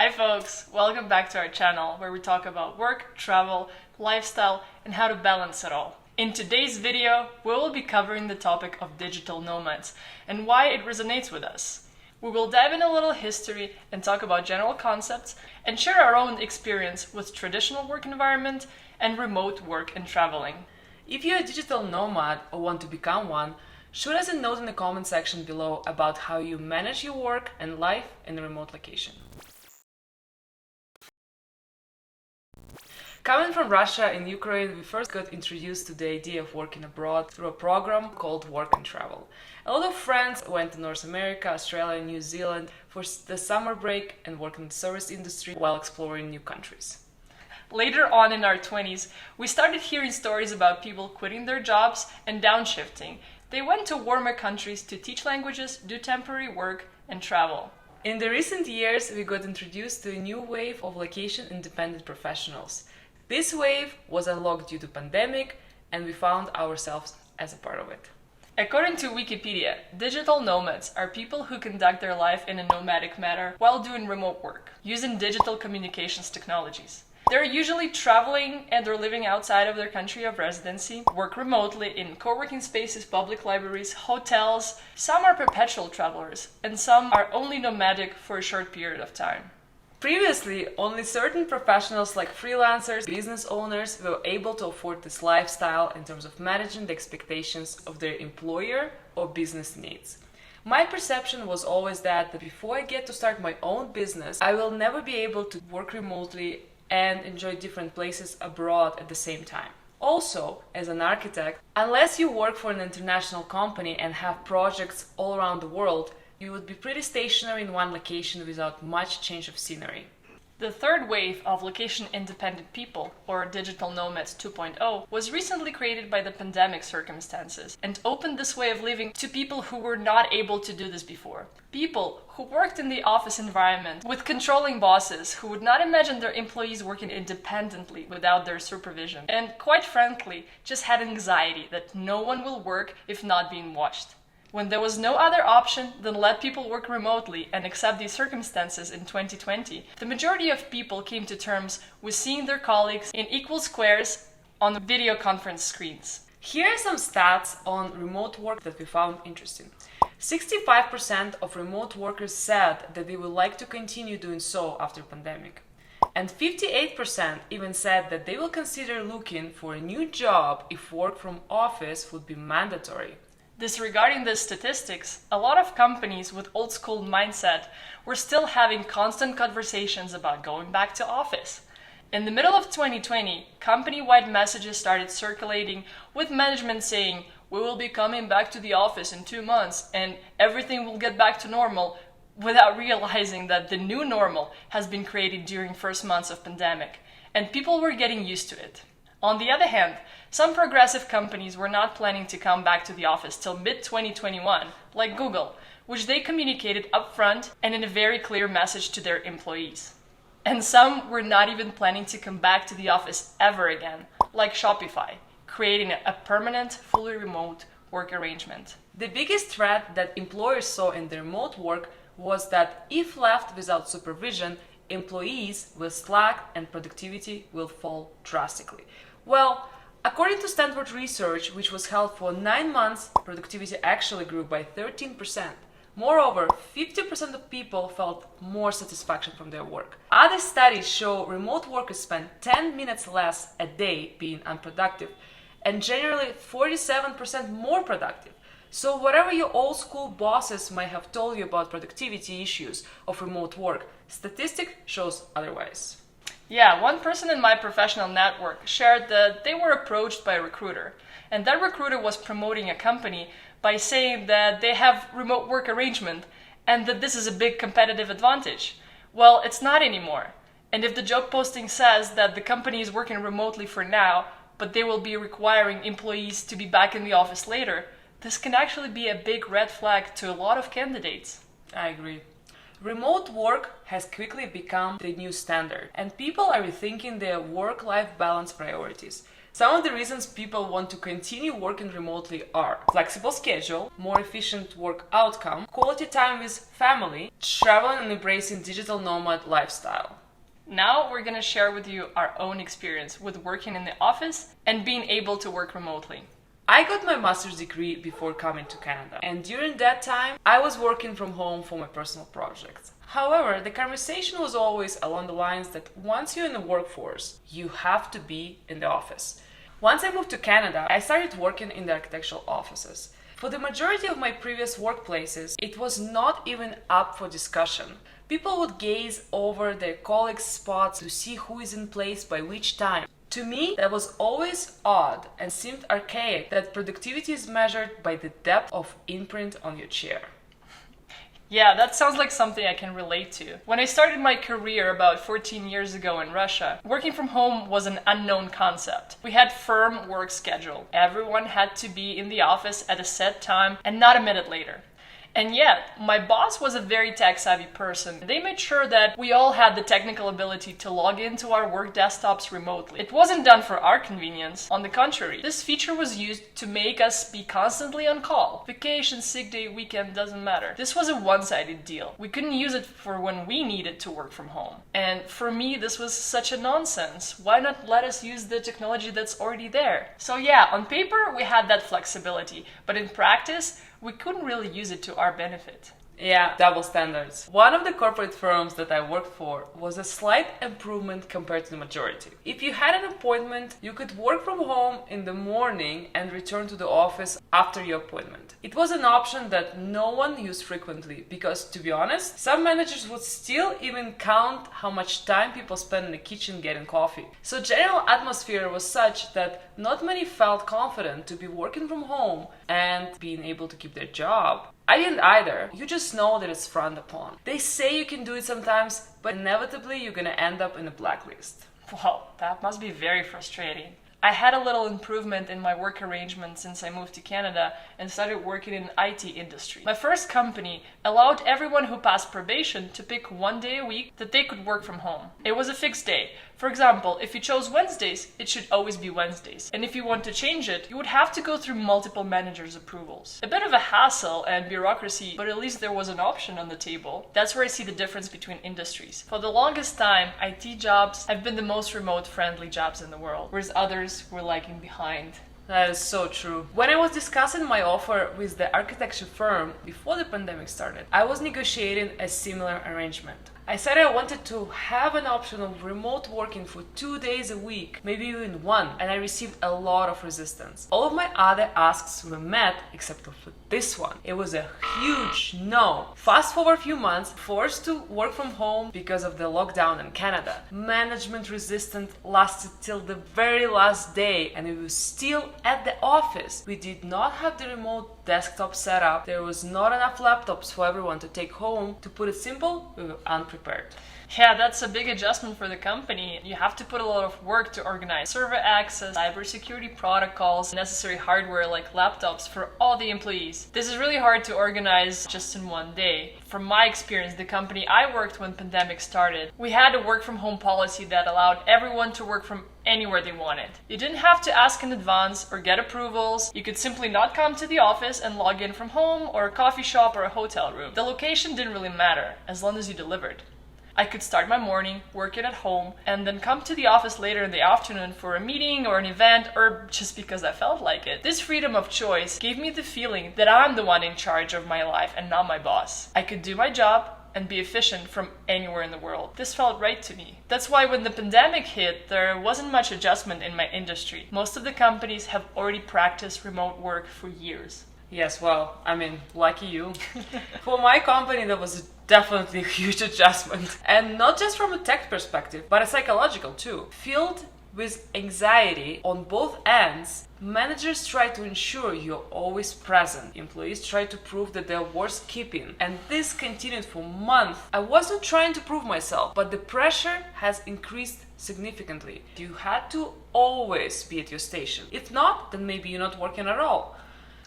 Hi folks, welcome back to our channel where we talk about work, travel, lifestyle, and how to balance it all. In today's video, we will be covering the topic of digital nomads and why it resonates with us. We will dive in a little history and talk about general concepts and share our own experience with traditional work environment and remote work and traveling. If you're a digital nomad or want to become one, shoot us a note in the comment section below about how you manage your work and life in a remote location. Coming from Russia and Ukraine, we first got introduced to the idea of working abroad through a program called Work and Travel. A lot of friends went to North America, Australia, and New Zealand for the summer break and worked in the service industry while exploring new countries. Later on in our 20s, we started hearing stories about people quitting their jobs and downshifting. They went to warmer countries to teach languages, do temporary work, and travel. In the recent years, we got introduced to a new wave of location-independent professionals. This wave was unlocked due to pandemic, and we found ourselves as a part of it. According to Wikipedia, digital nomads are people who conduct their life in a nomadic manner while doing remote work, using digital communications technologies. They're usually traveling and or living outside of their country of residency, work remotely in co-working spaces, public libraries, hotels. Some are perpetual travelers, and some are only nomadic for a short period of time. Previously, only certain professionals like freelancers, business owners were able to afford this lifestyle in terms of managing the expectations of their employer or business needs. My perception was always that before I get to start my own business, I will never be able to work remotely and enjoy different places abroad at the same time. Also, as an architect, unless you work for an international company and have projects all around the world, you would be pretty stationary in one location without much change of scenery. The third wave of location-independent people, or Digital Nomads 2.0, was recently created by the pandemic circumstances and opened this way of living to people who were not able to do this before. People who worked in the office environment with controlling bosses who would not imagine their employees working independently without their supervision, and quite frankly, just had anxiety that no one will work if not being watched. When there was no other option than let people work remotely and accept these circumstances in 2020, the majority of people came to terms with seeing their colleagues in equal squares on video conference screens. Here are some stats on remote work that we found interesting. 65% of remote workers said that they would like to continue doing so after pandemic. And 58% even said that they will consider looking for a new job if work from office would be mandatory. Disregarding these statistics, a lot of companies with old school mindset were still having constant conversations about going back to office. In the middle of 2020, company-wide messages started circulating with management saying, "We will be coming back to the office in 2 months and everything will get back to normal," without realizing that the new normal has been created during first months of pandemic, and people were getting used to it. On the other hand, some progressive companies were not planning to come back to the office till mid-2021, like Google, which they communicated upfront and in a very clear message to their employees. And some were not even planning to come back to the office ever again, like Shopify, creating a permanent, fully remote work arrangement. The biggest threat that employers saw in their remote work was that if left without supervision, employees will slack and productivity will fall drastically. Well, according to Stanford research, which was held for 9 months, productivity actually grew by 13%. Moreover, 50% of people felt more satisfaction from their work. Other studies show remote workers spend 10 minutes less a day being unproductive and generally 47% more productive. So whatever your old school bosses might have told you about productivity issues of remote work, statistic shows otherwise. Yeah, one person in my professional network shared that they were approached by a recruiter, and that recruiter was promoting a company by saying that they have remote work arrangement and that this is a big competitive advantage. Well, it's not anymore. And if the job posting says that the company is working remotely for now, but they will be requiring employees to be back in the office later, this can actually be a big red flag to a lot of candidates. I agree. Remote work has quickly become the new standard, and people are rethinking their work-life balance priorities. Some of the reasons people want to continue working remotely are flexible schedule, more efficient work outcome, quality time with family, traveling and embracing digital nomad lifestyle. Now we're going to share with you our own experience with working in the office and being able to work remotely. I got my master's degree before coming to Canada, and during that time, I was working from home for my personal projects. However, the conversation was always along the lines that once you're in the workforce, you have to be in the office. Once I moved to Canada, I started working in the architectural offices. For the majority of my previous workplaces, it was not even up for discussion. People would gaze over their colleagues' spots to see who is in place by which time. To me, that was always odd and seemed archaic that productivity is measured by the depth of imprint on your chair. Yeah, that sounds like something I can relate to. When I started my career about 14 years ago in Russia, working from home was an unknown concept. We had firm work schedule. Everyone had to be in the office at a set time and not a minute later. And yet, my boss was a very tech-savvy person. They made sure that we all had the technical ability to log into our work desktops remotely. It wasn't done for our convenience. On the contrary, this feature was used to make us be constantly on call. Vacation, sick day, weekend, doesn't matter. This was a one-sided deal. We couldn't use it for when we needed to work from home. And for me, this was such a nonsense. Why not let us use the technology that's already there? So yeah, on paper, we had that flexibility, but in practice, we couldn't really use it to our benefit. Yeah, double standards. One of the corporate firms that I worked for was a slight improvement compared to the majority. If you had an appointment, you could work from home in the morning and return to the office after your appointment. It was an option that no one used frequently because, to be honest, some managers would still even count how much time people spend in the kitchen getting coffee. So general atmosphere was such that not many felt confident to be working from home and being able to keep their job. I didn't either. You just know that it's frowned upon. They say you can do it sometimes, but inevitably you're gonna end up in a blacklist. Wow, that must be very frustrating. I had a little improvement in my work arrangement since I moved to Canada and started working in the IT industry. My first company allowed everyone who passed probation to pick one day a week that they could work from home. It was a fixed day. For example, if you chose Wednesdays, it should always be Wednesdays. And if you want to change it, you would have to go through multiple managers' approvals. A bit of a hassle and bureaucracy, but at least there was an option on the table. That's where I see the difference between industries. For the longest time, IT jobs have been the most remote-friendly jobs in the world, whereas others were lagging behind. That is so true. When I was discussing my offer with the architecture firm before the pandemic started, I was negotiating a similar arrangement. I said I wanted to have an option of remote working for 2 days a week, maybe even one, and I received a lot of resistance. All of my other asks were met except for this one. It was a huge no. Fast forward a few months, forced to work from home because of the lockdown in Canada. Management resistance lasted till the very last day and we were still at the office. We did not have the remote desktop set up. There was not enough laptops for everyone to take home. To put it simple, we were unprepared. Yeah, that's a big adjustment for the company. You have to put a lot of work to organize server access, cybersecurity protocols, necessary hardware like laptops for all the employees. This is really hard to organize just in one day. From my experience, the company I worked when pandemic started, we had a work from home policy that allowed everyone to work from anywhere they wanted. You didn't have to ask in advance or get approvals. You could simply not come to the office and log in from home or a coffee shop or a hotel room. The location didn't really matter as long as you delivered. I could start my morning, work it at home, and then come to the office later in the afternoon for a meeting or an event or just because I felt like it. This freedom of choice gave me the feeling that I'm the one in charge of my life and not my boss. I could do my job and be efficient from anywhere in the world. This felt right to me. That's why when the pandemic hit, there wasn't much adjustment in my industry. Most of the companies have already practiced remote work for years. Yes, well, I mean, lucky you. For my company, that was definitely a huge adjustment. And not just from a tech perspective, but a psychological too. Filled with anxiety on both ends, managers try to ensure you're always present. Employees try to prove that they're worth keeping. And this continued for months. I wasn't trying to prove myself, but the pressure has increased significantly. You had to always be at your station. If not, then maybe you're not working at all.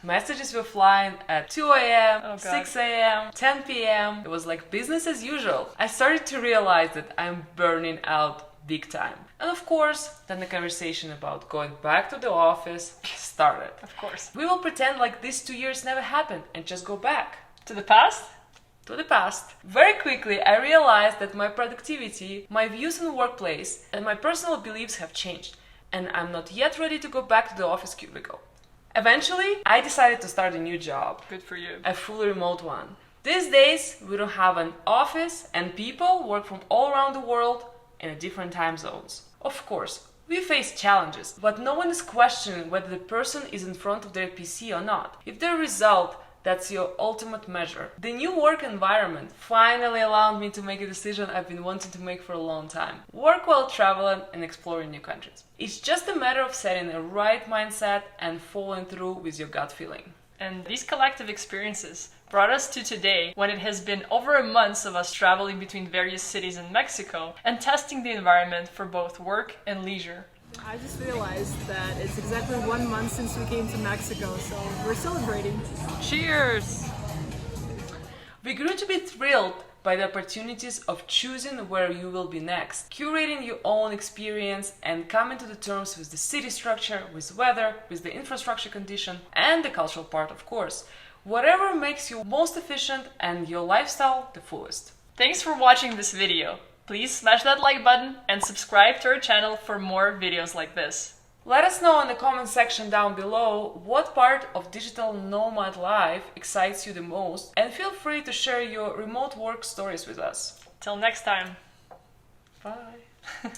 Messages were flying at 2 a.m., 6 a.m., 10 p.m. It was like business as usual. I started to realize that I'm burning out big time. And of course, then the conversation about going back to the office started. Of course. We will pretend like these 2 years never happened and just go back. To the past? To the past. Very quickly, I realized that my productivity, my views in the workplace, and my personal beliefs have changed, and I'm not yet ready to go back to the office cubicle. Eventually, I decided to start a new job. Good for you. A fully remote one. These days, we don't have an office, and people work from all around the world in different time zones. Of course, we face challenges, but no one is questioning whether the person is in front of their PC or not. If the result, that's your ultimate measure. The new work environment finally allowed me to make a decision I've been wanting to make for a long time. Work while traveling and exploring new countries. It's just a matter of setting the right mindset and following through with your gut feeling. And these collective experiences brought us to today, when it has been over a month of us traveling between various cities in Mexico and testing the environment for both work and leisure. I just realized that it's exactly 1 month since we came to Mexico, so we're celebrating. Cheers! We grew to be thrilled by the opportunities of choosing where you will be next, curating your own experience and coming to the terms with the city structure, with weather, with the infrastructure condition, and the cultural part, of course. Whatever makes you most efficient and your lifestyle the fullest. Thanks for watching this video. Please smash that like button and subscribe to our channel for more videos like this. Let us know in the comment section down below what part of Digital Nomad life excites you the most, and feel free to share your remote work stories with us. Till next time. Bye.